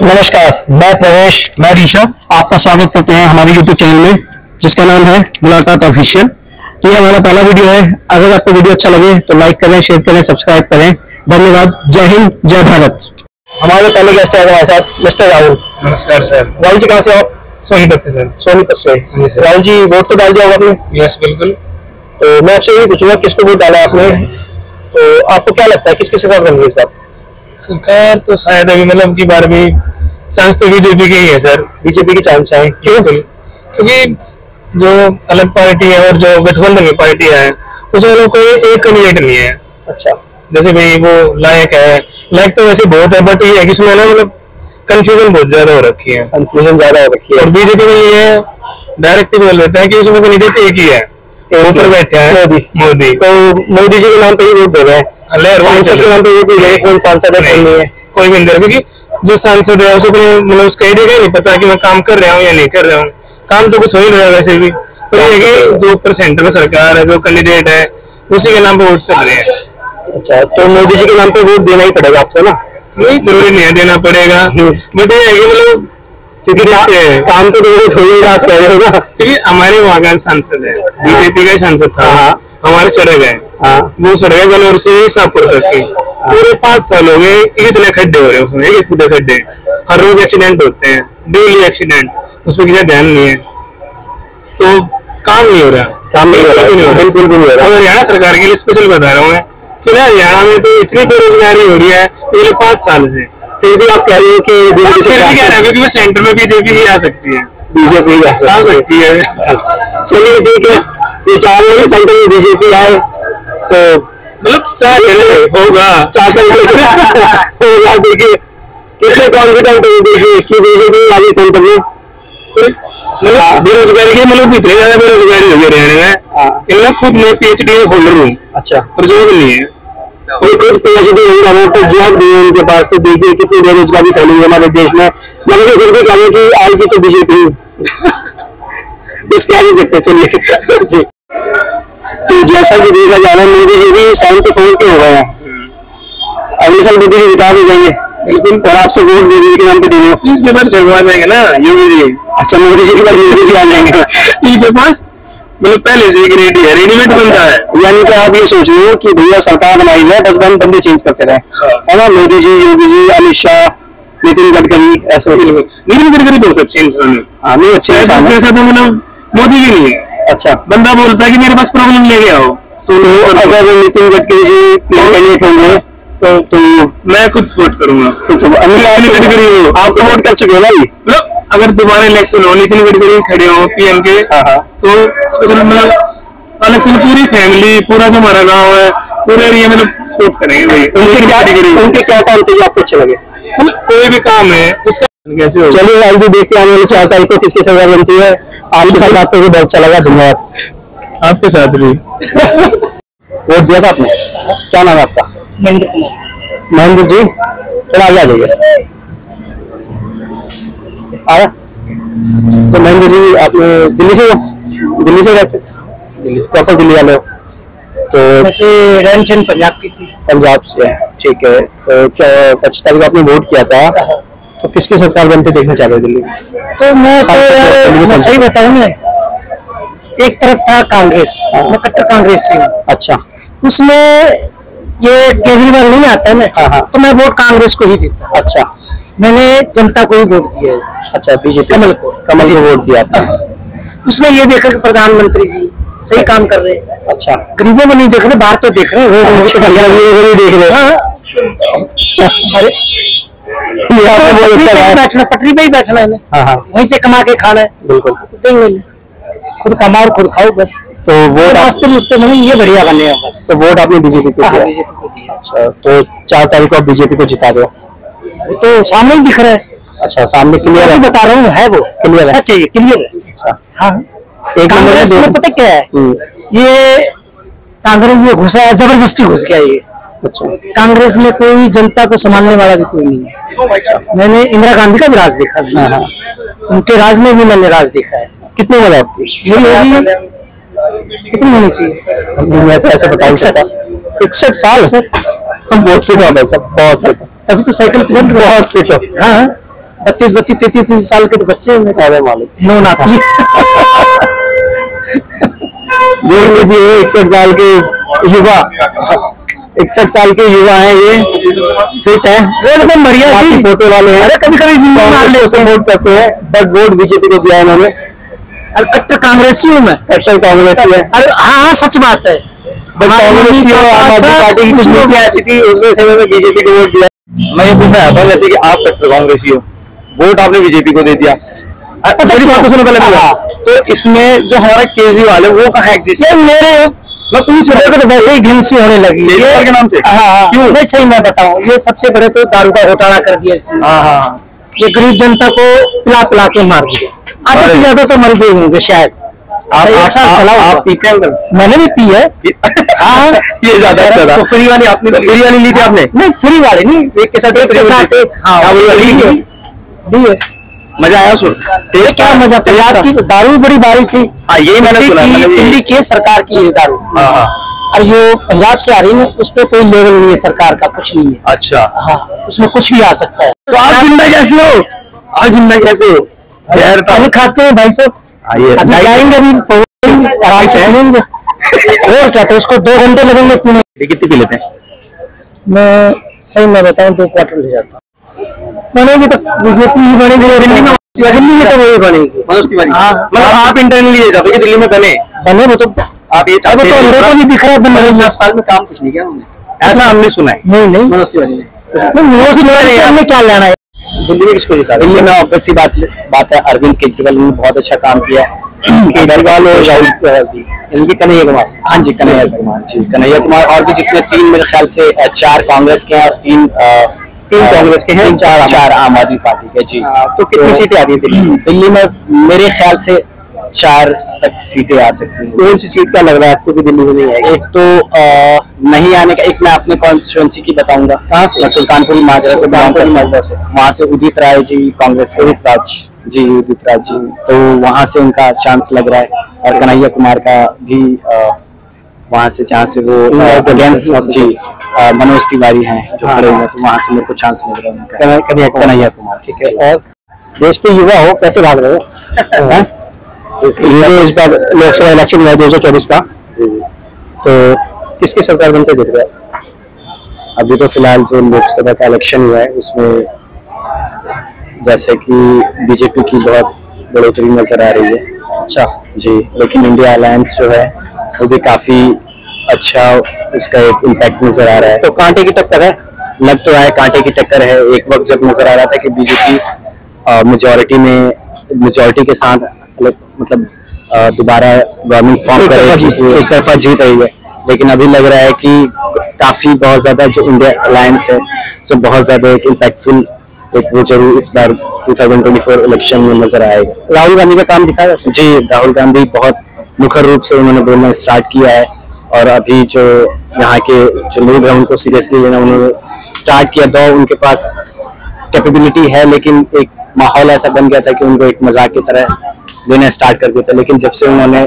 नमस्कार, मैं प्रवेश, मैं ऋषभ आपका स्वागत करते हैं हमारे YouTube चैनल में जिसका नाम है मुलाकात ऑफिशियल। तो ये हमारा पहला वीडियो है। अगर आपको वीडियो अच्छा लगे तो लाइक करें, शेयर करें, सब्सक्राइब करें। धन्यवाद। जय हिंद, जय भारत। हमारे पहले गेस्ट है हमारे साथ मिस्टर राहुल। नमस्कार सर। राहुल जी कहाँ से आप? सोनीपत से सर। सोनीपत से। राहुल जी वोट तो डाल दिया होगा आपने? यस बिल्कुल। तो मैं आपसे यही पूछूंगा किसको वोट डाला आपने, तो आपको क्या लगता है किसकी सरकार बन गई इस बार? सरकार तो शायद अभी मतलब की बार भी चांस तो बीजेपी के ही है सर। बीजेपी की चांस है। क्यों? क्योंकि जो अलग पार्टी है और जो गठबंधन की पार्टियां हैं उसमें मतलब कोई एक कैंडिडेट नहीं है। अच्छा। जैसे भाई वो लायक है, लायक तो वैसे बहुत है, बट ये है कि इसमें ना मतलब कंफ्यूजन बहुत ज्यादा हो रखी है। कंफ्यूजन ज्यादा हो रखी है। और बीजेपी में ये डायरेक्ट बोल देता है कि उसमें कैंडिडेट एक ही है, ऊपर बैठे हैं मोदी। तो मोदी जी के नाम पे ही वोट दे रहे हैं, सांसद के नाम पे वोट नहीं दे रहे। कौन सांसद है कौन नहीं है, कोई भी नहीं दे रहा। क्योंकि जो सांसद है उसको मतलब उसका आइडिया का नहीं पता कि मैं काम कर रहा हूँ या नहीं कर रहा हूँ। काम तो कुछ हो ही रहा है वैसे भी, तो ये कि जो ऊपर सेंटर में सरकार है, जो कैंडिडेट है उसी के नाम पे वोट चल रहे हैं। अच्छा, तो मोदी जी के नाम पे वोट देना ही पड़ेगा आपको ना? नहीं, जरूरी नहीं है देना पड़ेगा, बट ये है कि मतलब क्योंकि काम तो वोट हो ही रहा है ना। क्योंकि हमारे वहाँ का सांसद है, बीजेपी का सांसद था, हमारे सड़क है, वो सड़क है गनौर से शाहपुर तक की, पूरे 5 साल हो गए। इतने खड्डे हो रहे हैं उसमें, एक फुटे खड्डे, हर रोज एक्सीडेंट होते हैं, डेली एक्सीडेंट, उसमें किसी ध्यान नहीं है, तो काम नहीं हो रहा। काम नहीं हो रहा, बिल्कुल भी नहीं हो रहा। और हरियाणा सरकार के लिए स्पेशल बता रहा हूँ मैं कि ना हरियाणा में तो इतनी बेरोजगारी हो रही है पिछले 5 साल से, फिर भी आप कह रहे हैं कि क्योंकि सेंटर में बीजेपी ही आ सकती है, बीजेपी आ सकती है। चलिए ठीक है, ये चाह रहे हैं सेंटर में बीजेपी आए तो मतलब चाहे होगा, चाहते होगा। देखिए कितने कॉन्फिडेंट है देखिए कि बीजेपी वाली सेंटर में। मतलब बेरोजगारी के मतलब इतनी ज्यादा बेरोजगारी हो गई हरियाणा में, इनमें खुद मैं PhD होल्डर हूँ। अच्छा। और जॉब नहीं है, कोई खुद PhD होल्डर हो तो जॉब नहीं है उनके पास, तो देखिए कितनी बेरोजगारी फैली है हमारे देश में। मगर फिर भी कहें कि आएगी तो बीजेपी कुछ कह नहीं सकते। चलिए तो जैसा कि देखा जा रहा है मोदी जी भी 74 के हो गए हैं, अगले साल मोदी जी जिता भी जाएंगे। बिल्कुल। और आपसे वोट मोदी जी के नाम पे देंगे, इसके बाद करवा देंगे ना योगी जी। अच्छा, मोदी जी के बाद योगी जी आ जाएंगे। इनके पास मतलब पहले से एक रेडी है, रेडीमेड बनता है। यानी कि आप ये सोच रहे हो कि भैया सरकार बनाई है, बस बंदे चेंज करते रहे, है ना? मोदी जी, योगी जी, अमित शाह, नितिन गडकरी, ऐसे। नितिन गडकरी बहुत अच्छे इंसान है। हाँ, नहीं अच्छे इंसान है। ऐसा तो मतलब मोदी भी नहीं है। अच्छा। बंदा बोलता है कि मेरे पास प्रॉब्लम लेके आओ। अगर नितिन गडकरी जी कैंडिडेट होंगे तो मैं खुद सपोर्ट करूंगा। नितिन गडकरी आप तो वोट कर चुके हो ना? मतलब अगर दोबारा इलेक्शन हो, नितिन गडकरी खड़े हो PM के, तो स्पेशल मतलब अलग से पूरी फैमिली, पूरा जो हमारा गाँव है, पूरे एरिया में सपोर्ट करेंगे भाई। उनके क्या काम थे जो आपको अच्छे लगे? मतलब कोई भी काम है उसका कैसे हो। चलिए आज भी देखते हैं आने वाली 4 तारीख को किसकी सरकार बनती है। आपके साथ बात करके बहुत अच्छा लगा, धन्यवाद। आपके साथ भी। वोट दिया था आपने? क्या नाम है आपका? महेंद्र कुमार। महेंद्र जी फिर आगे आ जाइए। आया तो महेंद्र जी आपने दिल्ली से रहते? प्रॉपर दिल्ली वाले हो? तो वैसे रहन पंजाब की थी। पंजाब से, ठीक है। तो 25 तारीख को आपने वोट किया था, तो किसकी सरकार बनते देखना चाह रहे हो दिल्ली? तो मैं तो यार मैं सही बताऊं ना, एक तरफ था कांग्रेस, मैं कट्टर कांग्रेस से हूँ। अच्छा। उसमें ये केजरीवाल नहीं आता है ना, तो मैं वोट कांग्रेस को ही देता। अच्छा। मैंने जनता को ही वोट दिया है। अच्छा, बीजेपी कमल को वोट दिया था। उसमें ये देखा कि प्रधानमंत्री जी सही काम कर रहे हैं। अच्छा। गरीबों को नहीं देख रहे, बाहर तो देख रहे हैं, नहीं देख रहे। अरे बैठना, पटरी पे ही बैठना है, वहीं से कमा के खाना है। बिल्कुल देंगे, खुद कमाओ और खुद खाओ बस। तो वो रास्ते मुस्ते में ये बढ़िया बने बस। तो वोट आपने बीजेपी को दिया? बीजेपी को दिया। अच्छा, तो 4 तारीख को आप बीजेपी को जिता दो? तो सामने ही दिख रहा है। अच्छा, सामने क्लियर है? बता रहा हूँ, है वो क्लियर है, सच है, ये क्लियर है। अच्छा। हाँ, एक कांग्रेस में पता क्या है, ये कांग्रेस में घुसा है, जबरदस्ती घुस गया ये। अच्छा। कांग्रेस में कोई जनता को संभालने वाला भी कोई नहीं है। मैंने इंदिरा गांधी का भी राज देखा, उनके राज में भी मैंने राज देखा है। कितने वाले आपकी? कितनी होनी चाहिए? मैं तो ऐसे बता 61 साल। हम बहुत फिट हो भाई साहब, बहुत फिट। अभी तो साइकिल पे चल रहे हो। बहुत फिट हो। हाँ 32 33 साल के तो बच्चे हैं मेरे मालिक, नो नाती। देख लीजिए 61 साल के युवा, 61 साल के युवा हैं, ये फिट है, एकदम बढ़िया फोटो वाले हैं। अरे कभी कभी वोट करते हैं, बट वोट बीजेपी को दिया इन्होंने। कट्टर कांग्रेसी हूँ मैं, कट्टर कांग्रेसी है। अरे हाँ सच बात है, कांग्रेस की और आम आदमी पार्टी की कुछ नीतियां ऐसी थी, उसमें समय में बीजेपी को वोट दिया। मैं ये पूछ रहा था जैसे कि आप कट्टर कांग्रेसी हो, वोट आपने बीजेपी को दे दिया, मेरी बात तो सुनो पहले। तो इसमें जो हमारा केजरीवाल है वो कहाँ एग्जिस्ट है? मेरे मैं पूछ रहा हूँ, तो वैसे ही घिन सी होने लगी केजरीवाल के नाम से। हाँ क्यों? नहीं सही मैं बताऊँ, ये सबसे बड़े तो दारू का घोटाला कर दिया इसने। हाँ, ये गरीब जनता को पिला पिला के मार दिया, आधे से ज्यादा तो मर गए होंगे शायद। आप पीते हैं? मैंने भी पी है। हाँ ये ज्यादा तो फ्री वाली आपने, फ्री वाली ली थी आपने? नहीं फ्री वाली नहीं, एक के साथ एक। हाँ ली है। मजा आया सुन? क्या मजा, पंजाब की दारू बड़ी भारी थी। हाँ यही मैंने सुना, दिल्ली की सरकार की ये दारू। हाँ और ये पंजाब से आ रही है, उस पर कोई लेवल नहीं है सरकार का, कुछ नहीं है। अच्छा हाँ, उसमें कुछ भी आ सकता है। तो आप जिंदा कैसे हो? आप जिंदा कैसे हो? खैर खाते हैं भाई साहब, जाएंगे अभी आराम से लेंगे। और क्या, तो उसको 2 घंटे लगेंगे पीने। कितनी पी लेते हैं? मैं सही मैं बताऊँ 2 क्वार्टर ले जाता हूँ। बनेगी तो बीजेपी ही बनेगी, दिल्ली में तो वही बनेगी मनोज तिवारी। मतलब आप इंटरनली ये चाहते हो कि दिल्ली में बने वो तो आप ये चाहते हैं? तो को भी दिख रहा है बन रहे 10 साल में काम कुछ नहीं किया उन्होंने, ऐसा हमने सुना है। नहीं मनोज तिवारी ने, मनोज तिवारी हमने क्या लेना है? दिल्ली में किसको जिता? दिल्ली में ऑब्वियस सी बात है, अरविंद केजरीवाल ने बहुत अच्छा काम किया है। केजरीवाल और राहुल, इनकी कन्हैया कुमार। हाँ जी कन्हैया कुमार जी, कन्हैया कुमार और भी जितने 3 मेरे ख्याल से 4 कांग्रेस के हैं और 3 कांग्रेस के हैं, 4 आम आदमी पार्टी के। जी तो कितनी सीटें आ रही है दिल्ली में? मेरे ख्याल से 4 तक सीटें आ सकती हैं। कौन सी सीट का लग रहा है आपको कि दिल्ली में नहीं आएगी? एक तो नहीं आने का, एक मैं अपने कॉन्स्टिट्यूएंसी की बताऊंगा। कहाँ से? सुल्तानपुर माजरा से, वहाँ से उदित राय जी कांग्रेस से। उदित राज जी, तो वहाँ से उनका चांस लग रहा है। और कन्हैया कुमार का भी वहाँ से, जहाँ से वो अगेंस्ट जी मनोज तिवारी हैं जो खड़े हुए, तो वहाँ से मेरे को चांस लग रहा है उनका, कन्हैया कुमार। ठीक है। और देश के युवा हो कैसे भाग रहे हो? ये इस बार लोकसभा इलेक्शन हुआ 2024 का, तो किसकी सरकार बनते दिख रहा है? अभी तो फिलहाल जो लोकसभा का इलेक्शन हुआ है उसमें जैसे कि बीजेपी की बहुत बढ़ोतरी नजर आ रही है। अच्छा जी, लेकिन इंडिया अलायंस जो है वो भी काफी अच्छा, उसका एक इम्पैक्ट नजर आ रहा है। तो कांटे की टक्कर है, लग तो रहा है कांटे की टक्कर है। एक वक्त जब नजर आ रहा था कि बीजेपी मेजोरिटी के साथ मतलब दोबारा गवर्नमेंट फॉर्म करेगी, एक तरफा जीत रही है, लेकिन अभी लग रहा है कि काफी बहुत ज्यादा जो इंडिया अलायंस है सो बहुत ज्यादा एक इम्पैक्टफुल एक वो जरूर इस बार 2024 इलेक्शन में नजर आएगा। राहुल गांधी का काम दिखा है जी, राहुल गांधी बहुत मुखर रूप से उन्होंने बोलना स्टार्ट किया है और अभी जो यहाँ के जो लोग हैं उनको सीरियसली लेना उन्होंने स्टार्ट किया। तो उनके पास कैपेबिलिटी है, लेकिन एक माहौल ऐसा बन गया था कि उनको एक मजाक की तरह लेना स्टार्ट कर दिया था। लेकिन जब से उन्होंने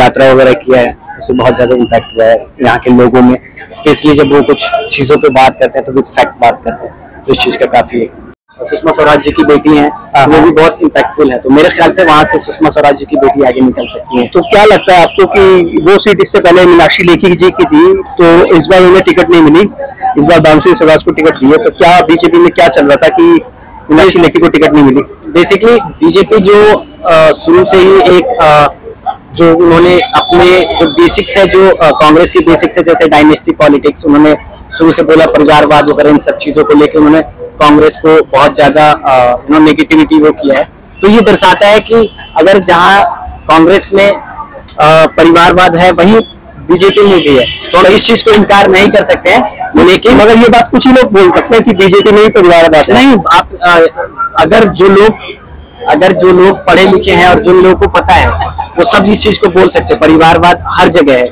यात्रा वगैरह किया है उससे बहुत ज्यादा इम्पैक्ट हुआ है यहाँ के लोगों में, स्पेशली जब वो कुछ चीजों पे बात करते हैं तो विद फैक्ट बात करते हैं, तो इस चीज का काफी है। सुषमा स्वराज जी की बेटी हैं, वो भी बहुत इम्पैक्टफुल है, तो मेरे ख्याल से वहाँ से सुषमा स्वराज जी की बेटी आगे निकल सकती है। तो क्या लगता है आपको कि वो सीट इससे पहले मीनाक्षी लेखी जी की थी, तो इस बार उन्हें टिकट नहीं मिली, इस बार दामोदर स्वराज को टिकट दी है, तो क्या बीजेपी में क्या चल रहा था कि मीनाक्षी लेखी को टिकट नहीं मिली? बेसिकली बीजेपी जो शुरू से ही एक जो उन्होंने अपने जो बेसिक्स है, जो कांग्रेस की बेसिक्स है, जैसे डायनेस्टी पॉलिटिक्स, उन्होंने शुरू से बोला परिवारवाद वगैरह, इन सब चीजों को लेकर उन्होंने कांग्रेस को बहुत ज्यादा नेगेटिविटी वो किया है। तो ये दर्शाता है कि अगर जहां कांग्रेस में परिवारवाद है वहीं बीजेपी में भी है, तो इस चीज को इनकार नहीं कर सकते हैं। लेकिन मगर ये बात कुछ ही लोग बोल सकते हैं कि बीजेपी में ही परिवारवाद है। नहीं, आप अगर जो लोग पढ़े लिखे हैं और जिन लोगों को पता है वो सब इस चीज को बोल सकते हैं। परिवारवाद हर जगह है,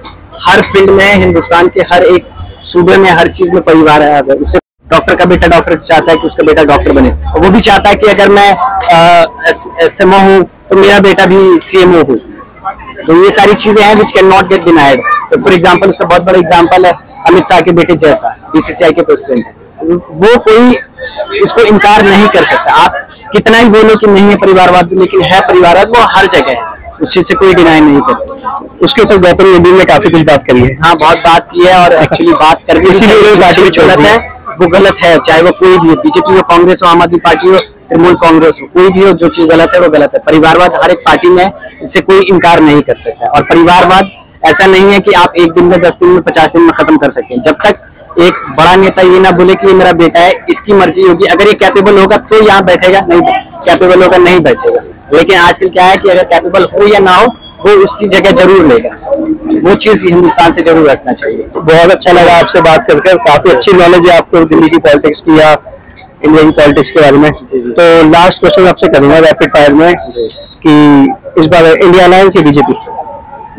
हर फील्ड में, हिंदुस्तान के हर एक सूबे में, हर चीज में परिवार है। उससे डॉक्टर का बेटा डॉक्टर चाहता है कि उसका बेटा डॉक्टर बने, और वो भी चाहता है कि अगर मैं SMO हूँ तो मेरा बेटा भी CMO हो। तो ये सारी चीजें हैं which can not gate denied. तो फॉर एग्जाम्पल, उसका बहुत बड़ा एग्जाम्पल है अमित शाह के बेटे जैसा, BCCI के प्रेसिडेंट है, वो कोई उसको इनकार नहीं कर सकता। आप कितना ही बोलो कि नहीं है परिवारवाद, लेकिन है परिवारवाद, वो हर जगह है, उस चीज से कोई डिनाई नहीं कर सकता। उसके ऊपर गौतम नेबी ने काफी कुछ बात करी है। हाँ, बहुत बात की है, और एक्चुअली बात करके इसीलिए गलत है, वो गलत है, चाहे वो कोई भी हो, बीजेपी हो, कांग्रेस हो, आम आदमी पार्टी हो, तृणमूल कांग्रेस हो, कोई भी हो, जो चीज गलत है वो गलत है। परिवारवाद हर एक पार्टी में, इससे कोई इनकार नहीं कर सकता। और परिवारवाद ऐसा नहीं है कि आप एक दिन में, 10 दिन में, 50 दिन में खत्म कर सकते हैं। जब तक एक बड़ा नेता ये ना बोले कि ये मेरा बेटा है, इसकी मर्जी होगी, अगर ये कैपेबल होगा तो यहाँ बैठेगा, नहीं कैपेबल होगा नहीं बैठेगा। लेकिन आजकल क्या है कि अगर कैपेबल हो या ना हो, वो उसकी जगह जरूर लेगा, वो चीज हिंदुस्तान से जरूर रखना चाहिए। तो बहुत अच्छा लगा आपसे बात करके, काफी अच्छी नॉलेज है आपको दिल्ली की पॉलिटिक्स की या इंडिया की पॉलिटिक्स के बारे में। तो लास्ट क्वेश्चन आपसे करूंगा रैपिड फायर में कि इस बार इंडिया अलायंस या बीजेपी?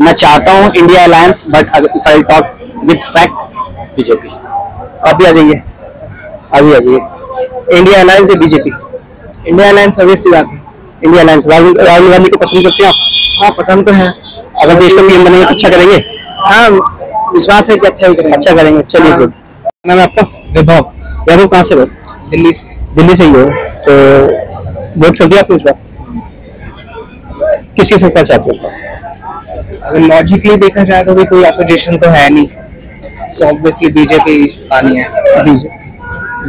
मैं चाहता हूँ India alliance, but if I talk with fact, BJP. आप भी आ जाइए, आ जाइए। इंडिया अलायंस या बीजेपी? इंडिया अलायंस ऑब्वियसली बात है, इंडिया अलायंस। राहुल गांधी को पसंद करते हैं आप? हाँ, पसंद तो है। अगर देश का पीएम बनेंगे तो अच्छा करेंगे? हाँ, विश्वास है कि अच्छा ही करेंगे। अच्छा करेंगे, चलिए गुड। नाम है आपका? वैभव। वैभव कहाँ से हो? दिल्ली से। दिल्ली से ही हो, तो वोट कर दिया आपने इस बार? किसकी सरकार चाहते हो? अगर लॉजिकली देखा जाए तो भी कोई अपोजिशन तो है नहीं, सो ऑब्वियसली बीजेपी आनी है।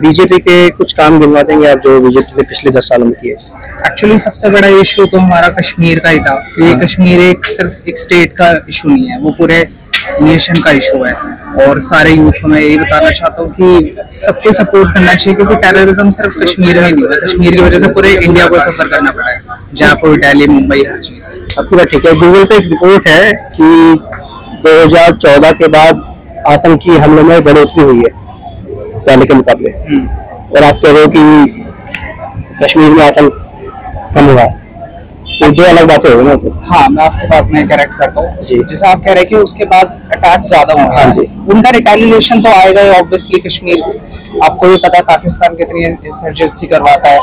बीजेपी के कुछ काम गिनवा देंगे आप जो बीजेपी ने पिछले 10 सालों में किए? एक्चुअली सबसे बड़ा इशू तो हमारा कश्मीर का ही था। ये कश्मीर सिर्फ एक स्टेट का इशू नहीं है, वो पूरे नेशन का इशू है। और सारे यूथ को मैं यही बताना चाहता हूँ कि सबको सपोर्ट करना चाहिए, क्योंकि टेररिज्म सिर्फ कश्मीर में नहीं हुआ, कश्मीर की वजह से पूरे इंडिया को सफर करना पड़ा है, जयपुर, दिल्ली, मुंबई, हर चीज। अब पूरा ठीक है। गूगल पे एक रिपोर्ट है कि 2014 के बाद आतंकी हमलों में बढ़ोतरी हुई है पहले के मुकाबले, और आप कह रहे हो कि कश्मीर में आतंक कम हुआ है, तो दो अलग बातें हो गई ना। तो हाँ, मैं आपकी बात में करेक्ट करता हूँ। जैसे आप कह रहे हैं कि उसके बाद अटैक ज्यादा हुए हाँ जी, उनका रिटेलिएशन तो आएगा ही ऑब्वियसली। कश्मीर, आपको भी पता है पाकिस्तान कितनी इंसर्जेंसी करवाता है,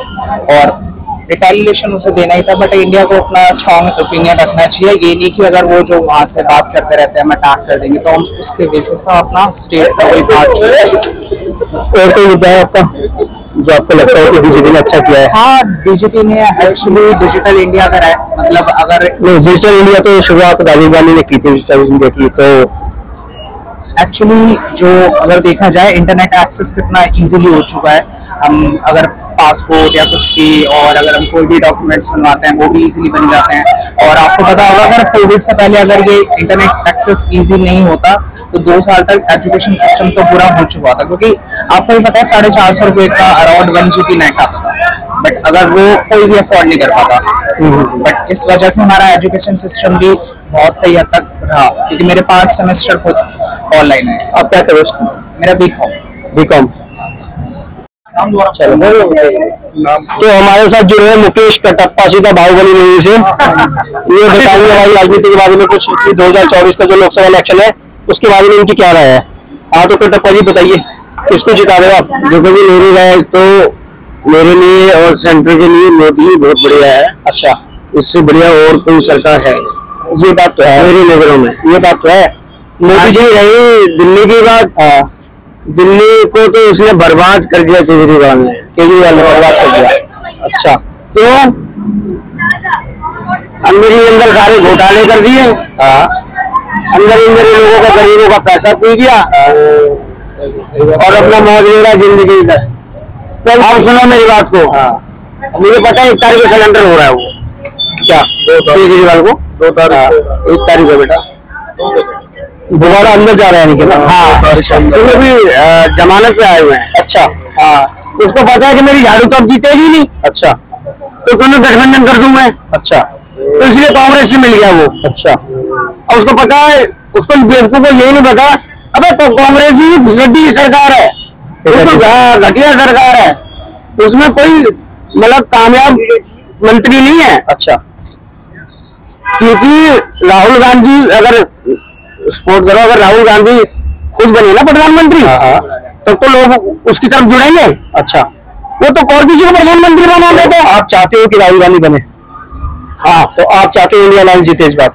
और रिटेलिएशन उसे देना ही था। बट इंडिया को अपना स्ट्रॉन्ग ओपिनियन रखना चाहिए, ये नहीं कि अगर वो जो वहाँ से बात करते रहते हैं हम अटैक कर देंगे, तो हम उसके बेसिस पर अपना स्टेट का कोई पार्ट। और कोई मुद्दा है आपका जो आपको लगता है कि बीजेपी ने अच्छा किया है? हाँ, बीजेपी ने एक्चुअली डिजिटल इंडिया करा है, मतलब अगर डिजिटल इंडिया तो शुरुआत राजीव गांधी ने की थी डिजिटल इंडिया की, तो एक्चुअली जो अगर देखा जाए इंटरनेट एक्सेस कितना इजीली हो चुका है। हम अगर पासपोर्ट या कुछ भी, और अगर हम कोई भी डॉक्यूमेंट्स बनवाते हैं वो भी इजीली बन जाते हैं। और आपको पता होगा अगर कोविड से पहले अगर ये इंटरनेट एक्सेस इजी नहीं होता तो 2 साल तक एजुकेशन सिस्टम तो पूरा हो चुका था, क्योंकि आपको भी पता है 450 रुपए का अराउंड 1 GB नेट आता था, बट अगर वो कोई भी अफोर्ड नहीं कर पाता। बट इस वजह से हमारा एजुकेशन सिस्टम भी बहुत कई हद तक रहा, क्योंकि मेरे 5 सेमेस्टर खुद ऑनलाइन है। आप क्या करो? मेरा बीकॉम। चलो, तो हमारे साथ जुड़े हैं मुकेश कटप्पा सीधा बाहुबली मूवी से। ये बताएंगे भाई राजनीति के बारे में कुछ, 2024 का जो लोकसभा इलेक्शन है उसके बारे में इनकी क्या राय है? हाँ, तो कटप्पा जी बताइए, किसको जिता रहे हो आप? देखो जी, मेरी राय तो मेरे लिए और सेंटर के लिए मोदी बहुत बढ़िया है। अच्छा, इससे बढ़िया और कोई सरकार है? ये बात तो है मेरी नजरों में, ये बात तो है। मोदी जी रही दिल्ली की बात, दिल्ली को तो इसने बर्बाद कर दिया केजरीवाल ने। केजरीवाल ने बर्बाद कर दिया। अच्छा, क्यों? अंदर ही अंदर सारे घोटाले कर दिए, अंदर ही अंदर लोगों का, गरीबों का पैसा पी गया और अपना मौज ले रहा जिंदगी का। तो आप सुनो मेरी बात को, मुझे पता है 1 तारीख को सिलेंडर हो रहा है। वो क्या केजरीवाल को 2 तारीख 1 तारीख को बेटा दोबारा अंदर जा रहे हैं कि ना? हाँ, क्योंकि अभी जमानत पे आए हुए हैं। अच्छा, हाँ, उसको पता है कि मेरी झाड़ू तो अब जीतेगी नहीं, अच्छा, तो क्यों गठबंधन कर दूं मैं? अच्छा, तो इसलिए कांग्रेस से मिल गया वो। अच्छा, और उसको पता है, उसको बेवकूफ को यही नहीं पता, अबे तो कांग्रेस की घटिया सरकार है, उसको घटिया सरकार है, उसमें कोई मतलब कामयाब मंत्री नहीं है। अच्छा, क्योंकि राहुल गांधी अगर सपोर्ट करो, अगर राहुल गांधी खुद बने ना प्रधानमंत्री, तब तो लोग उसकी तरफ जुड़ेंगे। अच्छा, वो तो और किसी को प्रधानमंत्री बनाते थे। आप चाहते हो कि राहुल गांधी बने? हाँ, तो आप चाहते हो इंडिया अलायंस जीते इस बार?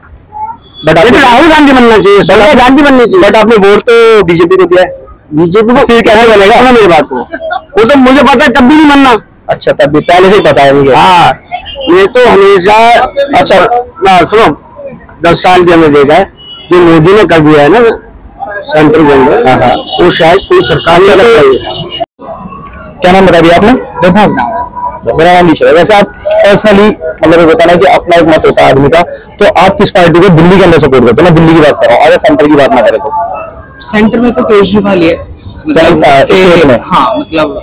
बट तो राहुल गांधी बनना चाहिए, सोनिया गांधी बननी चाहिए। बट आपने वोट तो बीजेपी को दिया है। बीजेपी को फिर कैसे बनेगा? मेरी बात को, वो तो मुझे पता है तब भी नहीं बनना। अच्छा, तब भी पहले से ही पता है मुझे। हाँ, ये तो हमेशा। अच्छा ना सुनो, 10 साल भी हमें देखा है जो मोदी ने कर दिया है ना सेंट्रल के अंदर, वो शायद कोई सरकार ने कर है। क्या नाम बता दिया आपने? मेरा नाम निशा है। वैसे आप पर्सनली मतलब बताना कि अपना एक मत होता है आदमी का, तो आप किस पार्टी को दिल्ली के अंदर सपोर्ट करते हो? मैं दिल्ली की बात कर रहा हूँ, अगर सेंटर की बात ना करें तो। सेंटर में तो केजरीवाल ही है स्टेट में। हाँ, मतलब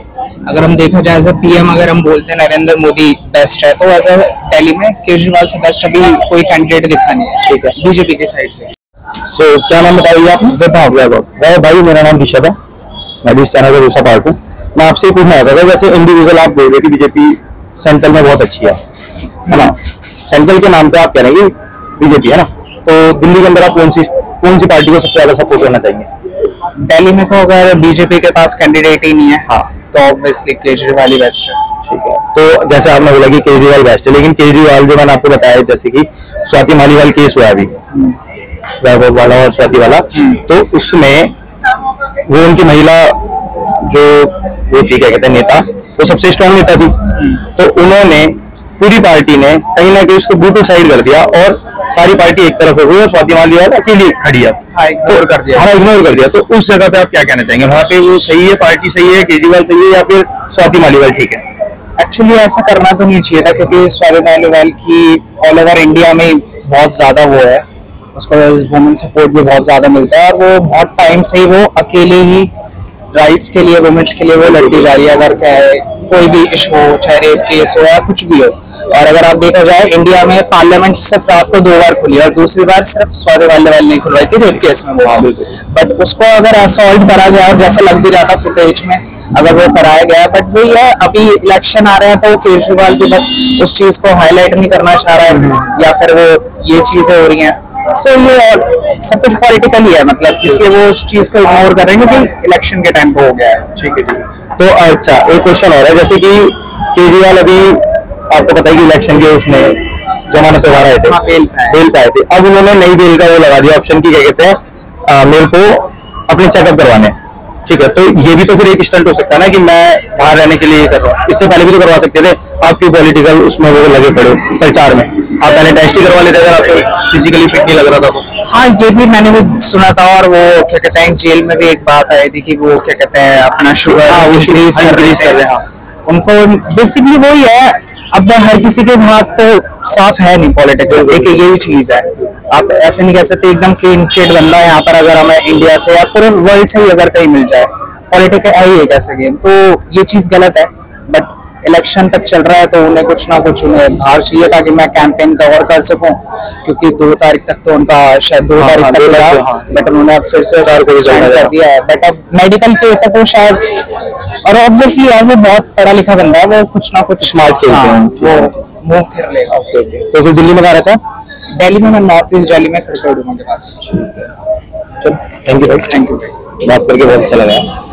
अगर हम देखा जाए एज ए पीएम, अगर हम बोलते हैं नरेंद्र मोदी बेस्ट है, तो एज ए दिल्ली में केजरीवाल से बेस्ट अभी कोई कैंडिडेट दिखा नहीं है। ठीक है, बीजेपी के साइड से। सो क्या नाम बताइए आप? भाई मेरा नाम ऋषभ है, मैं भी इस चैनल का दूसरा पार्ट हूँ। मैं आपसे ही पूछना चाहता था, जैसे इंडिविजुअल आप बोल रहे कि बीजेपी सेंट्रल में बहुत अच्छी है ना, सेंट्रल के नाम पे आप कह रहे हैं कि बीजेपी है ना, तो दिल्ली के अंदर आप कौन सी पार्टी को सबसे ज्यादा सपोर्ट करना चाहिए? दिल्ली में तो अगर बीजेपी के पास कैंडिडेट ही नहीं है, हाँ, तो ऑब्वियसली केजरीवाल ही बेस्ट है। ठीक है, तो जैसे आपने बोला कि केजरीवाल बेस्ट है, लेकिन केजरीवाल जो मैंने आपको बताया, जैसे कि स्वाति मालीवाल केस हुआ अभी, वैभव वाला और स्वाति वाला, तो उसमें वो उनकी महिला जो वो थी, क्या कहते हैं, नेता, वो सबसे स्ट्रॉन्ग नेता थी, तो उन्होंने पूरी पार्टी ने कहीं ना कहीं उसको बूटू साइड कर दिया और सारी पार्टी एक तरफ हो गई और स्वाति मालीवाल अकेली खड़ी है, इग्नोर कर दिया। हाँ, इग्नोर कर दिया। तो उस जगह पे आप क्या कहना चाहेंगे? वहाँ पे वो सही है, पार्टी सही है, केजरीवाल सही है, या फिर स्वाति मालीवाल ठीक है? एक्चुअली ऐसा करना तो नहीं चाहिए था, क्योंकि स्वाति मालीवाल की ऑल ओवर इंडिया में बहुत ज्यादा वो है, उसको वुमेन सपोर्ट भी बहुत ज्यादा मिलता है, और वो बहुत टाइम से ही वो अकेले ही राइट्स के लिए, वुमेन्स के लिए वो लड़ती जा रही है। अगर क्या है, कोई भी इशू हो, चाहे रेप केस हो या कुछ भी हो, और अगर आप देखा जाए इंडिया में पार्लियामेंट सिर्फ रात को 2 बार खुली, और दूसरी बार सिर्फ स्वाति मालीवाल नहीं खुलवाई थी रेप केस में वो, बट उसको अगर असॉल्ट करा गया, और जैसा लग भी रहा था फुटेज में, अगर वो कराया गया, बट वही है, अभी इलेक्शन आ रहे हैं, तो केजरीवाल भी बस उस चीज को हाईलाइट नहीं करना चाह रहा है, या फिर वो ये चीजें हो रही हैं, सो ये सब कुछ पॉलिटिकल ही है, मतलब इसलिए वो उस चीज को इग्नोर कर रहे हैं क्योंकि इलेक्शन के टाइम पे हो गया है। ठीक है, तो अच्छा एक क्वेश्चन और है, जैसे कि केजरीवाल अभी आपको पता है कि इलेक्शन के उसमें जमानत पे आए थे, बेल पे आए थे, अब उन्होंने नई बेल का वो लगा दिया ऑप्शन की, क्या कहते हैं, मेल को अपने चेकअप करवाने। ठीक है, तो ये भी तो फिर एक स्टंट हो सकता है ना कि मैं बाहर रहने के लिए कर रहा हूँ, इससे पहले भी तो करवा सकते थे, आपकी पॉलिटिकल उसमें वो लगे पड़े प्रचार में, आप पहले टेस्ट ही करवा लेते अगर आपको फिजिकली फिट नहीं लग रहा था तो। हाँ, ये भी मैंने भी सुना था, और वो क्या कहते हैं, जेल में भी एक बात आई थी कि वो क्या कहते हैं, अपना शुगर इंक्रीज कर रहे हैं, उनको बेसिकली वही है। अब हर किसी के हाथ तो साफ है नहीं पॉलिटिक्स में, एक यही चीज है, आप ऐसे नहीं कह सकते एकदम क्लीन चिट बंदा है यहाँ पर, अगर हमें इंडिया से या पूरे वर्ल्ड से ही अगर कहीं मिल जाए, पॉलिटिक्स है ही एक ऐसा गेम, तो ये चीज गलत है। बट इलेक्शन तक चल रहा है, तो उन्हें कुछ ना कुछ उन्हें बाहर चाहिए ताकि मैं कैंपेन कवर कर सकूं, क्योंकि 2 तारीख तक तो उनका शायद 2 तारीख तक था, बट उन्होंने अब फिर से कर दिया है। बट अब मेडिकल केस है तो शायद, और ऑब्वियसली यार वो बहुत पढ़ा लिखा बंदा है, वो कुछ ना कुछ स्मार्ट खेलते हैं, वो मूव कर लेगा। तो फिर दिल्ली में कहाँ रहता है? दिल्ली में मैं नॉर्थ ईस्ट दिल्ली में खड़गपुर के पास। थैंक यू भाई, थैंक यू, बात करके बहुत अच्छा लगा।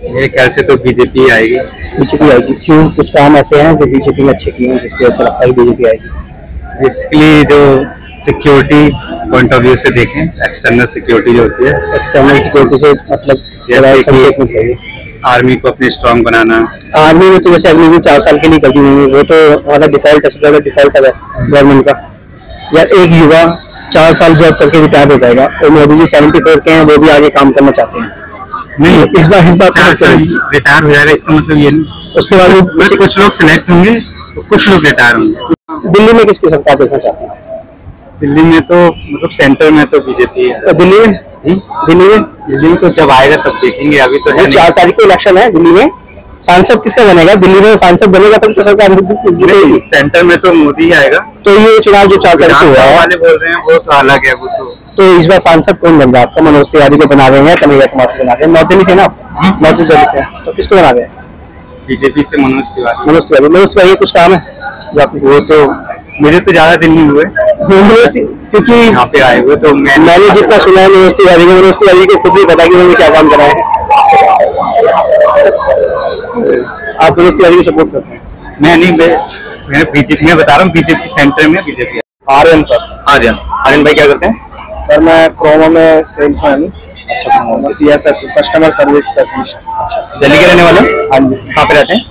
मेरे ख्याल से तो बीजेपी आएगी। बीजेपी आएगी? क्यों, कुछ काम ऐसे हैं जो बीजेपी में अच्छे किए हैं जिसकी वजह से लगता है बीजेपी आएगी? बेसिकली जो सिक्योरिटी पॉइंट ऑफ व्यू से देखें, एक्सटर्नल सिक्योरिटी जो होती है, एक्सटर्नल सिक्योरिटी से मतलब जैसे कि आर्मी को अपने स्ट्रॉन्ग बनाना। आर्मी में तो वैसे अग्नि भी 4 साल के लिए कर दी हुई है, वो तो हमारा डिफॉल्ट है, सबसे ज्यादा डिफॉल्ट है गवर्नमेंट का। यार एक युवा 4 साल जॉब करके रिटायर हो जाएगा, और मोदी जी 74 के हैं, वो भी आगे काम करना चाहते हैं। नहीं, इस बार 4 साल रिटायर हो जाएगा, इसका मतलब ये नहीं। उसके बाद कुछ लोग सिलेक्ट होंगे, कुछ लोग रिटायर होंगे। दिल्ली में किसकी सरकार देखना चाहते हैं? दिल्ली में तो मतलब सेंटर में तो बीजेपी है। दिल्ली में दिल्ली में तो जब आएगा तब देखेंगे, अभी तो है 4 तारीख को इलेक्शन है दिल्ली में। सांसद किसका बनेगा दिल्ली में? सांसद बनेगा तब तो सरकार नहीं, सेंटर में तो मोदी ही आएगा। तो ये चुनाव जो 4 तारीख को हुआ है, वाले बोल रहे हैं वो तो अलग है। वो तो इस बार सांसद कौन बन रहा है आपका? मनोज तिवारी को बना रहे हैं, कन्हैया कुमार को बना रहे हैं, नॉर्थ दिल्ली से ना, नॉर्थ ईस्ट दिल्ली से, तो किसको बना रहे हैं? बीजेपी से मनोज तिवारी। मनोज तिवारी कुछ काम है? वो तो मुझे तो ज्यादा दिन नहीं हुए क्योंकि यहाँ पे आए हुए, तो मैंने जितना सुना है मनोज तिवारी को खुद भी पता कि उन्होंने क्या काम करा है। आप मनोज तिवारी को सपोर्ट करते हैं? मैं नहीं, मैं बीजेपी में बता रहा हूँ, बीजेपी सेंटर में बीजेपी। आर्यन सर, आर्यन भाई क्या करते हैं? सर मैं क्रोमा में सेल्समैन। अच्छा, CSS customer service specialist. Delhi के रहने वाले? हाँ जी। कहाँ पे रहते हैं?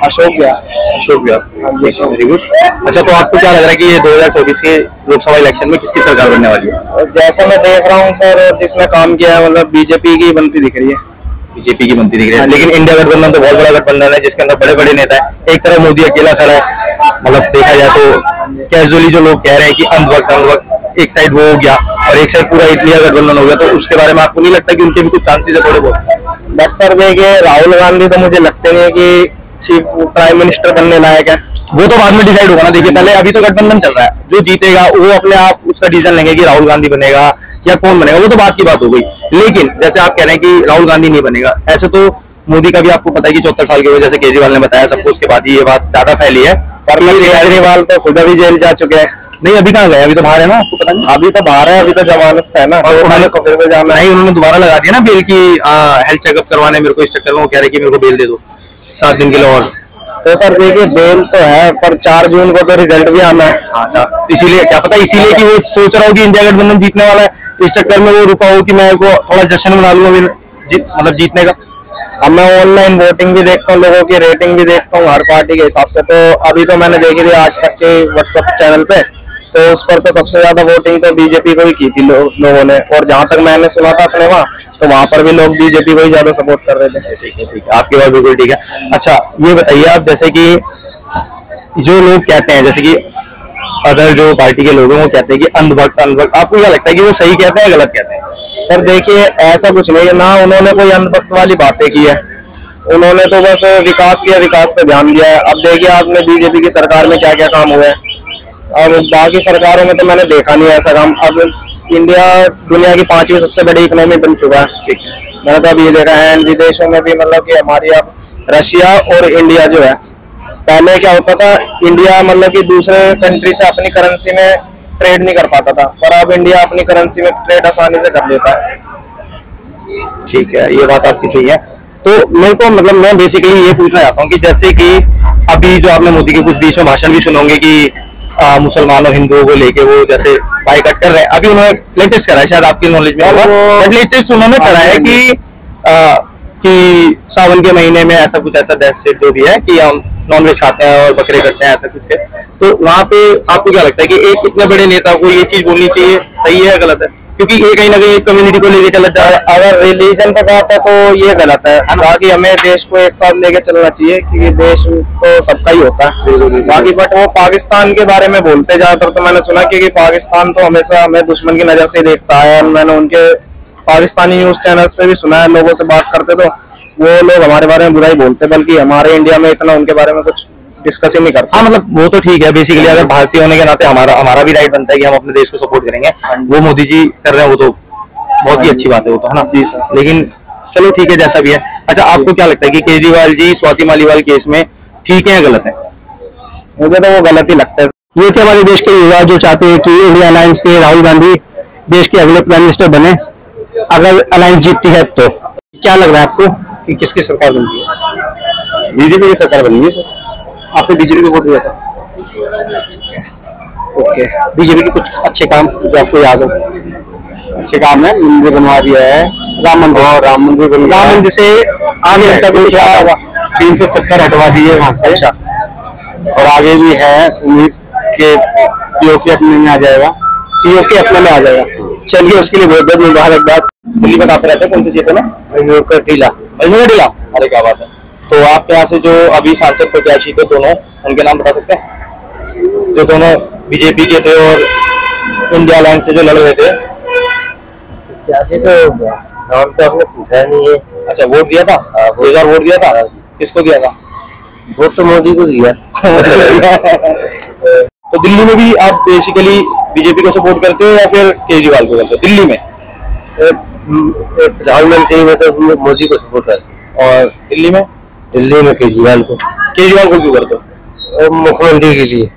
अशोक व्यास। Very good. अच्छा, तो आपको क्या लग रहा है कि ये 2024 के लोकसभा इलेक्शन में किसकी सरकार बनने वाली है? और जैसा मैं देख रहा हूँ सर, जिसने काम किया है मतलब बीजेपी की बनती दिख रही है। बीजेपी की बनती दिख रही है, लेकिन इंडिया गठबंधन तो बहुत बड़ा गठबंधन है जिसके अंदर बड़े बड़े नेता है। एक तरफ मोदी अकेला खड़ा है, मतलब देखा जाए तो कैजुअली जो लोग कह रहे हैं कि अंधवक्त एक साइड वो हो गया और एक साइड पूरा इंडिया गठबंधन हो गया, तो उसके बारे में आपको नहीं लगता कि उनके भी कुछ चांसेस है थोड़े बहुत? बट सर देखिए, राहुल गांधी तो मुझे लगते नहीं है कि चीफ प्राइम मिनिस्टर बनने लायक है। वो तो बाद में डिसाइड होगा ना। देखिए, पहले अभी तो गठबंधन चल रहा है, जो जीतेगा वो अपने आप उसका डिसीजन लेंगे कि राहुल गांधी बनेगा या कौन बनेगा, वो तो बात की बात हो गई। लेकिन जैसे आप कह रहे हैं कि राहुल गांधी नहीं बनेगा, ऐसे तो मोदी का भी आपको पता है कि 74 साल के हुए, जैसे केजरीवाल ने बताया सबको, उसके बाद ही ये बात ज्यादा फैली है। पर केजरीवाल तो खुद अभी जेल जा चुके हैं। नहीं, अभी कहाँ गए? अभी तो बाहर है ना, आपको पता नहीं? अभी तो बाहर है, अभी तो जमानत है ना। और उन्होंने तो फिर से जाना नहीं, उन्होंने दोबारा लगा दिया ना बेल की, हेल्थ चेकअप करवाने मेरे को, इस चक्कर में वो कह रहे कि मेरे को बेल दे दो 7 दिन के लिए और। तो सर देखिए, बेल तो है पर 4 जून को तो रिजल्ट भी आना है। अच्छा, इसीलिए क्या पता, इसीलिए कि वो सोच रहा हो कि इंडिया गठबंधन जीतने वाला है, इस चक्कर में वो रुका हो कि मैं को थोड़ा जश्न मना लूंगा मतलब जीतने का। अब मैं ऑनलाइन वोटिंग भी देखता हूँ, लोगों की रेटिंग भी देखता हूँ हर पार्टी के हिसाब से। तो अभी तो मैंने देखी थी आज तक के व्हाट्सएप चैनल पे, तो उस पर तो सबसे ज्यादा वोटिंग तो बीजेपी को ही की थी लोगों ने। और जहां तक मैंने सुना था अपने वहाँ, तो वहां पर भी लोग बीजेपी को ही ज्यादा सपोर्ट कर रहे थे। ठीक है, आपकी बात बिल्कुल ठीक है। अच्छा, ये बताइए आप, जैसे कि जो लोग कहते हैं, जैसे कि अदर जो पार्टी के लोग हैं वो कहते हैं कि अंधभक्त, आपको क्या लगता है कि वो सही कहते हैं गलत कहते हैं? सर देखिए, ऐसा कुछ नहीं है ना, उन्होंने कोई अंधभक्त वाली बातें की है। उन्होंने तो बस विकास किया, विकास पे ध्यान दिया है। अब देखिए आपने बीजेपी की सरकार में क्या क्या काम हुए हैं, और बाकी सरकारों में तो मैंने देखा नहीं ऐसा काम। अब इंडिया दुनिया की 5वीं सबसे बड़ी इकोनॉमी बन चुका है। मैंने तो अब ये देखा है विदेशों में भी, मतलब कि हमारी अब रशिया और इंडिया जो है, पहले क्या होता था, इंडिया मतलब कि दूसरे कंट्री से अपनी करेंसी में ट्रेड नहीं कर पाता था, पर अब इंडिया अपनी करेंसी में ट्रेड आसानी से कर लेता है। ठीक है, ये बात आपकी सही है। तो मेरे को मतलब मैं बेसिकली ये पूछना चाहता हूँ कि जैसे कि अभी जो आपने मोदी के कुछ बीच में भाषण भी सुने होंगे कि मुसलमानों हिंदुओं को लेके वो जैसे बाइकआउट कर रहे हैं। अभी उन्होंने लेटेस्ट करा है, शायद आपकी नॉलेज में होगा, लेटेस्ट उन्होंने करा है कि सावन के महीने में ऐसा कुछ, ऐसा डेफिसिट जो भी है कि हम नॉनवेज खाते हैं और बकरे करते हैं, ऐसा कुछ है। तो वहाँ पे आपको क्या लगता है कि एक इतने बड़े नेता को ये चीज बोलनी चाहिए, सही है गलत है? क्योंकि ये कहीं ना कहीं एक कम्युनिटी को लेके चला जा रहा है। अगर रिलीजन पर बात है तो ये गलत है। बाकी हमें देश को एक साथ लेके चलना चाहिए, क्योंकि देश तो सबका ही होता है। बाकी बट वो पाकिस्तान के बारे में बोलते ज्यादातर, तो मैंने सुना कि पाकिस्तान तो हमेशा हमें दुश्मन की नजर से देखता है। मैंने उनके पाकिस्तानी न्यूज चैनल्स पे भी सुना है, लोगों से बात करते तो वो लोग हमारे बारे में बुरा ही बोलते, बल्कि हमारे इंडिया में इतना उनके बारे में कुछ डिस्कस ही नहीं करते। हाँ, मतलब वो तो ठीक है, बेसिकली अगर भारतीय होने के नाते हमारा भी राइट बनता है कि हम अपने देश को सपोर्ट करेंगे। वो मोदी जी कर रहे हैं, वो तो बहुत ही अच्छी बात है, वो तो है ना जी सर। लेकिन चलो ठीक है, जैसा भी है। अच्छा, आपको क्या लगता है कि केजरीवाल जी स्वाति मालीवाल केस में ठीक है या गलत है? मुझे तो वो गलत ही लगता है। ये थे हमारे देश के युवा जो चाहते हैं कि इंडिया अलायंस के राहुल गांधी देश के अगले प्राइम मिनिस्टर बने, अगर अलायंस जीतती है तो। क्या लग रहा है आपको कि किसकी सरकार बनती है? बीजेपी की सरकार बनी है सर। आपने बीजेपी को वोट दिया था? ओके, बीजेपी के कुछ अच्छे काम जो आपको याद हो? अच्छे काम है, मंदिर बनवा दिया है, राम मंदिर बन गया। राम मंदिर से आगे तक 370 हटवा दिए वहाँ से। अच्छा, और आगे भी है, उम्मीद के पीओके अपने में आ जाएगा। पीओके अपने में आ जाएगा। चलिए, उसके लिए बहुत बहुत मुबारकबाद। दिल्ली में कहाँ पे रहते हैं, कौन सी सीट है ना? टीला। अरे क्या बात है। तो आपके यहाँ से जो अभी सांसद प्रत्याशी थे दोनों, उनके नाम बता सकते हैं? जो दोनों बीजेपी के थे और इंडिया अलायंस से जो लड़ रहे थे। प्रत्याशी तो नाम तो आपने पूछा नहीं है। अच्छा, वोट दिया था? 2000 वोट दिया था? किसको दिया था? वोट तो मोदी को दिया। तो दिल्ली में भी आप बेसिकली बीजेपी को सपोर्ट करते हो या फिर केजरीवाल को करते हो? दिल्ली में प्रधानमंत्री में तो मोदी को सपोर्ट करते हैं। और दिल्ली में केजरीवाल को। केजरीवाल को क्यों करते हो? मुख्यमंत्री के लिए।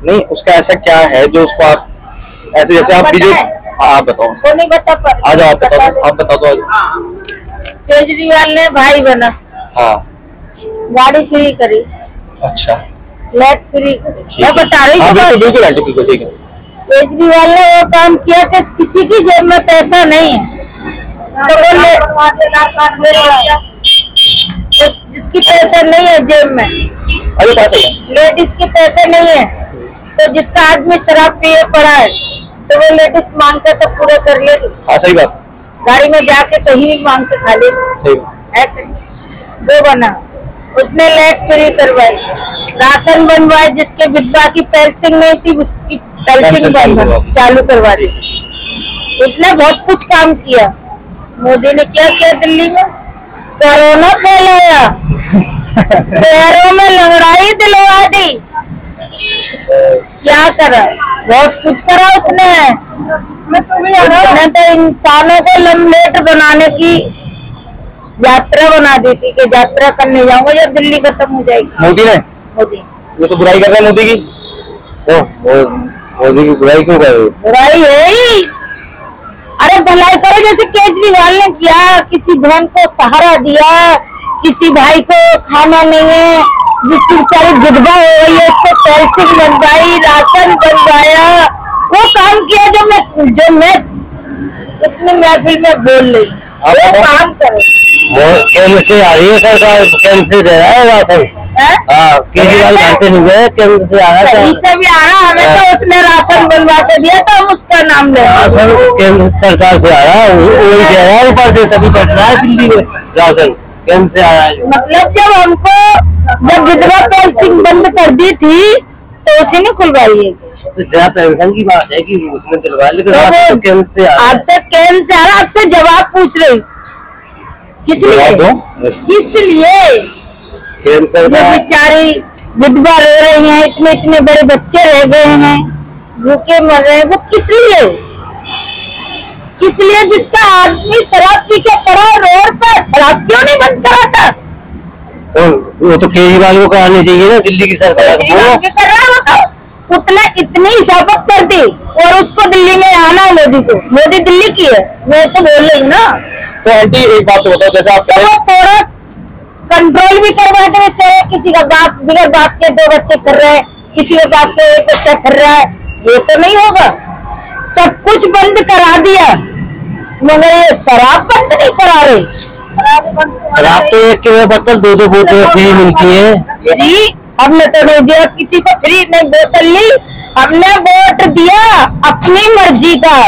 नहीं, उसका ऐसा क्या है जो उसको आप ऐसे, जैसे आप बीजेपी, आप बताओ। वो नहीं बता पर आ जाओ, आप बताओ तो। केजरीवाल ने भाई बना, हाँ, गाड़ी फ्री करी, अच्छा, लाइट फ्री करी। मैं बता रही हूँ, बिल्कुल बिल्कुल आंटी, बिल्कुल ठीक है। केजरीवाल ने वो काम किया कि किसी की जेब में पैसा नहीं है, तो वो जिसकी पैसे नहीं है जेब में, अरे पास है लेडीज के पैसे नहीं है, तो जिसका आदमी शराब पिए पड़ा है तो वो लेडीज मांग के तो पूरे कर लेगी। हाँ सही बात, गाड़ी में जाके कहीं भी मांग के खा लेगी, सही बात। है कि नहीं? वो बना, उसने लाइट फ्री करवाई, राशन बनवाए, जिसके विधवा की पेंशन नहीं थी उसकी पेंशन बनवा चालू करवा दी। उसने बहुत कुछ काम किया। मोदी ने क्या किया दिल्ली में? कोरोना फैलाया, पैरों में लंगड़ाई दिलवा दी। क्या करा? बहुत कुछ करा उसने। उसने तो इंसानों को लंबेट बनाने की यात्रा बना दी थी कि यात्रा करने जाऊंगा जब दिल्ली खत्म हो जाएगी। मोदी ने, मोदी ये तो बुराई कर रहे हैं मोदी की। मोदी की बुराई क्यों कर रहे? बुराई है ही। अरे भलाई करो जैसे केजरीवाल ने किया, किसी बहन को सहारा दिया, किसी भाई को खाना नहीं है, जिसकी बेचारी विधवा हो गई है उसको पेंशन बनवाई, राशन बनवाया, वो काम किया जो मैं इतनी महफिल में बोल रही। वो काम करो। वो केंद्र से आ रही है सरकार, केंद्र से दे रहा है राशन। हाँ, केजरीवाल घर से नहीं गए, केंद्र से आ रहा है। कहीं से भी आ रहा, हमें तो उसने राशन बनवा के दिया तो हम उसका नाम ले। राशन केंद्र सरकार से आ रहा है, वही दे रहा है ऊपर से, तभी बढ़ रहा है दिल्ली में राशन केंद्र से आ रहा है। मतलब जब विधवा पेंशन बंद कर दी थी तो उसी ने खुलवाई है। विधवा पेंशन की बात है कि उसने दिलवा, लेकिन राशन तो केंद्र से आ रहा है। आपसे केंद्र से आ रहा, आपसे जवाब पूछ रही हूँ। किस लिए? किस लिए? केंद्र जो सरकार बेचारी विधवा रो रही हैं, इतने इतने बड़े बच्चे रह गए हैं, भूखे मर रहे हैं, वो किस लिए? किस लिए? जिसका आदमी शराब पी के पड़ा है रोड पर, शराब क्यों नहीं बंद कराता? वो तो केजरीवाल को करानी चाहिए ना, दिल्ली की सरकार केजरीवाल भी कर रहा है, बताओ। उसने इतनी हिफाजत कर दी और उसको दिल्ली में आना है मोदी को। मोदी दिल्ली की है, मैं तो बोल रही हूँ ना। तो आंटी एक बात तो बताओ, जैसे आप तो वो थोड़ा कंट्रोल भी करवा दे, जैसे किसी का बाप बिना बाप के 2 बच्चे कर रहे हैं, किसी के बाप के 1 बच्चा कर रहा है, ये तो नहीं होगा। सब कुछ बंद करा दिया मगर ये शराब बंद नहीं करा रहे। शराब तो एक के बोतल 2-2 बोतल फ्री मिलती है। फ्री हमने तो नहीं दिया किसी को, फ्री नहीं बोतल ली, हमने वोट दिया अपनी मर्जी का।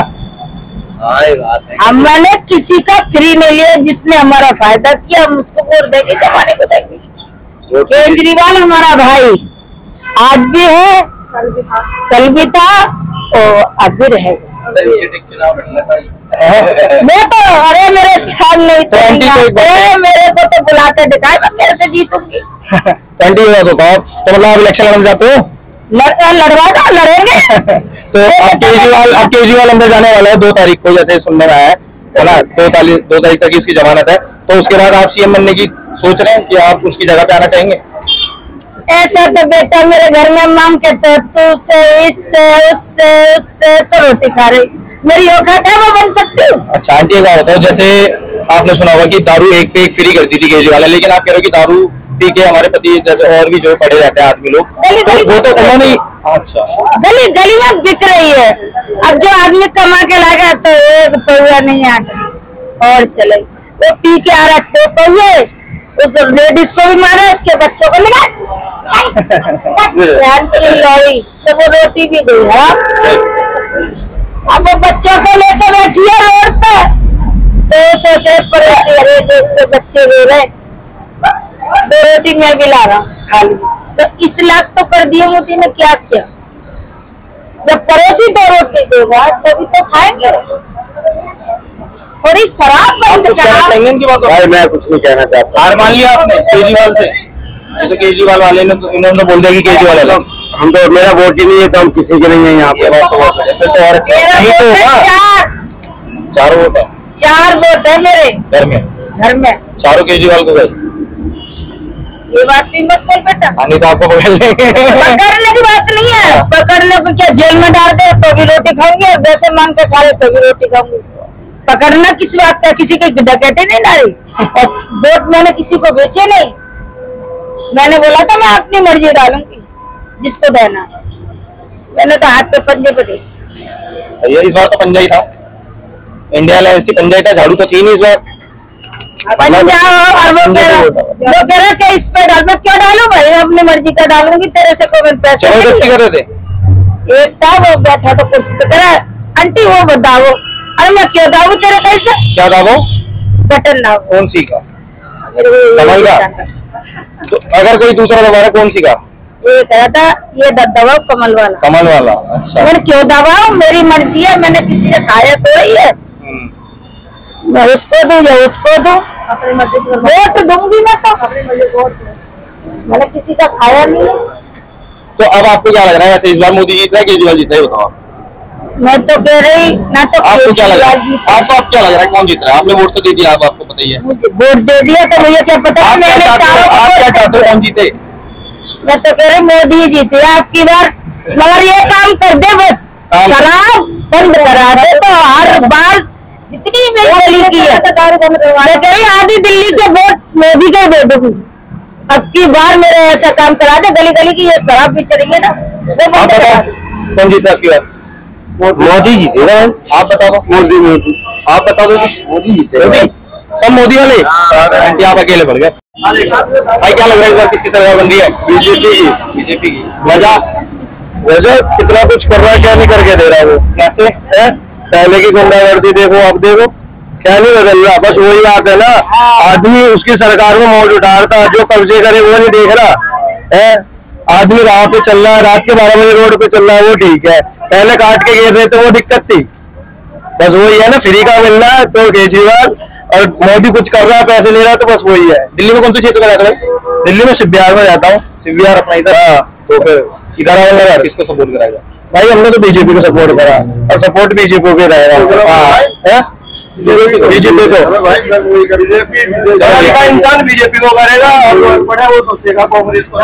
हमने किसी का फ्री नहीं लिया, जिसने हमारा फायदा किया हम उसको वोट देंगे, जमाने को देंगे। केजरीवाल हमारा भाई आज भी है, कल भी था और अब भी रहेगा। मैं तो अरे मेरे सामने मेरे को तो बुलाते दिखाए, मैं कैसे जीतूंगी? तो आंटी ये बात बताओ, तो मतलब आप इलेक्शन लड़ना चाहते हो? लड़वा दो, लड़ेंगे। तो अब केजरीवाल अंदर जाने वाला है 2 तारीख को, जैसे सुनने में आया है ना, 2 तारीख तक उसकी जमानत है। तो उसके बाद आप सीएम बनने की सोच रहे हैं कि आप उसकी जगह पे आना चाहेंगे? ऐसा तो बेटा मेरे घर में मांग के तो तू से इससे उससे तो रोटी खा रही, मेरी औकात है वो बन सकती हूँ। अच्छा आंटी एक बात बताओ, जैसे आपने सुना होगा कि दारू एक पे एक फ्री कर दी थी केजरीवाल, लेकिन आप कह रहे हो कि दारू पी के हमारे पति जैसे और भी जो पड़े रहते हैं आदमी लोग, वो तो उन्होंने। अच्छा, गली गली में बिक रही है। अब जो आदमी कमा के लाएगा तो 1 पौवा नहीं आता और चले, वो पी के आ रहा 2 पौवे, उस लेडीज को भी मारा, उसके बच्चों को लगा लॉरी, तो वो रोटी भी गई है। अब वो बच्चों को लेकर बैठी है रोड पे, तो सोच रहे पड़ोसी अरे जो उसके बच्चे रो रहे, 2 रोटी मैं भी ला रहा हूँ खा ली। तो इस लाख तो कर दिया मोदी ने, क्या किया? जब पड़ोसी 2 रोटी देगा तभी तो खाएंगे। थोड़ी शराब बंद करा। भाई मैं कुछ नहीं कहना चाहता, हार मान लिया आपने केजरीवाल से। ये तो केजरीवाल वाले ने तो इन्होंने बोल दिया कि केजरीवाल वाले, हम तो मेरा वोट ही नहीं है तो हम किसी के नहीं है यहाँ पे। फिर तो और 4 वोट है, 4 वोट है मेरे घर में, चारों केजरीवाल को गए। ये बात भी मत कर बेटा, नहीं तो आपको पकड़ लेंगे। पकड़ने की बात नहीं है, पकड़ने को क्या जेल में डाल दे तो भी रोटी खाऊंगी और वैसे मांग के खा ले तो भी रोटी खाऊंगी। पकड़ना किस बात का? किसी के डकैती नहीं डाली और वोट मैंने किसी को बेचे नहीं। मैंने बोला था मैं अपनी मर्जी डालूंगी जिसको देना है। मैंने तो हाथ पे पंजे पे दे दिया। इस बार तो पंजा ही था, इंडिया अलायंस थी, पंजा ही था, झाड़ू तो थी नहीं इस बार। बन जाओ। और वो कह रहा कि इस पे डाल, मैं क्या डालूं भाई, मैं अपनी मर्जी का डालूंगी, तेरे से कोई पैसे जबरदस्ती कर रहे थे। एक था वो बैठा था कुर्सी पे, कह रहा आंटी वो बताओ। अरे मैं क्यों दावू तेरे कैसे, क्या दावो? बटन दावो। कौन सी का? कमल का? तो अगर कोई दूसरा दबा कौन सी का? ये कह रहा था ये दबाओ कमल वाला। कमल वाला, अच्छा। मैंने क्यों दबाओ, मेरी मर्जी है, मैंने किसी से खाया तो ही है, मैं उसको दूं या उसको दूं, वोट दूंगी मैं तो, मैंने किसी का खाया नहीं है। तो अब आपको क्या लग रहा है, इस बार मोदी जीत रहा है केजरीवाल जीत रहा है, बताओ? मैं तो कह रही ना, तो आपको क्या लग रहा है? आपको अब क्या लग रहा है कौन जीत रहा है? आपने वोट तो दे दिया, अब आपको पता ही है। मुझे वोट दे दिया तो मुझे क्या पता है, मैंने आप क्या चाहते हो कौन जीते? मैं तो कह रही मोदी जीते आपकी बार, मगर ये काम कर दे बस, शराब बंद करा दे तो हर बार जितनी मेरी गली की है, मैं कह रही आधी दिल्ली के वोट मोदी के दे दूंगी, अब की बार मेरे ऐसा काम करा दे, गली गली की ये शराब बिच रही है ना, वो बंद करा दे। कौन जीता आपकी बार? मोदी जीतेगा। आप बताओ। मोदी आप बता दो। मोदी जीतेगा। सब मोदी वाले, आप अकेले पड़ गए। भाई क्या लग रहा है इस बार किसकी सरकार बन रही है? बीजेपी की। वजह कितना कुछ कर रहा है, क्या नहीं करके दे रहा है वो? कैसे है? पहले की गुंडागर्दी देखो, अब देखो क्या नहीं बदल रहा। बस वही बात है ना, आदमी उसकी सरकार में मौज उठा रहा, जो कब्जे करे वो नहीं देख रहा है। आदमी राह पे चल रहा है, रात के 12 बजे रोड पे चल रहा है, वो ठीक है। पहले काट के गिर रहे थे, वो दिक्कत थी। बस वही है ना, फ्री का मिल रहा है तो केजरीवाल, और मोदी कुछ कर रहा है, पैसे ले रहा है, तो बस वही है। दिल्ली में कौन से क्षेत्र में जाता है? दिल्ली में शिवबिहार में जाता हूँ। शिवबिहार अपना इधर। हाँ, तो फिर इधर आएगा, किसको सपोर्ट कराएगा? भाई हमने तो बीजेपी को सपोर्ट करा, और सपोर्ट बीजेपी को रहेगा। हाँ, बीजेपी को इंसान बीजेपी को करेगा, और बड़ा वो सोचेगा कांग्रेस को।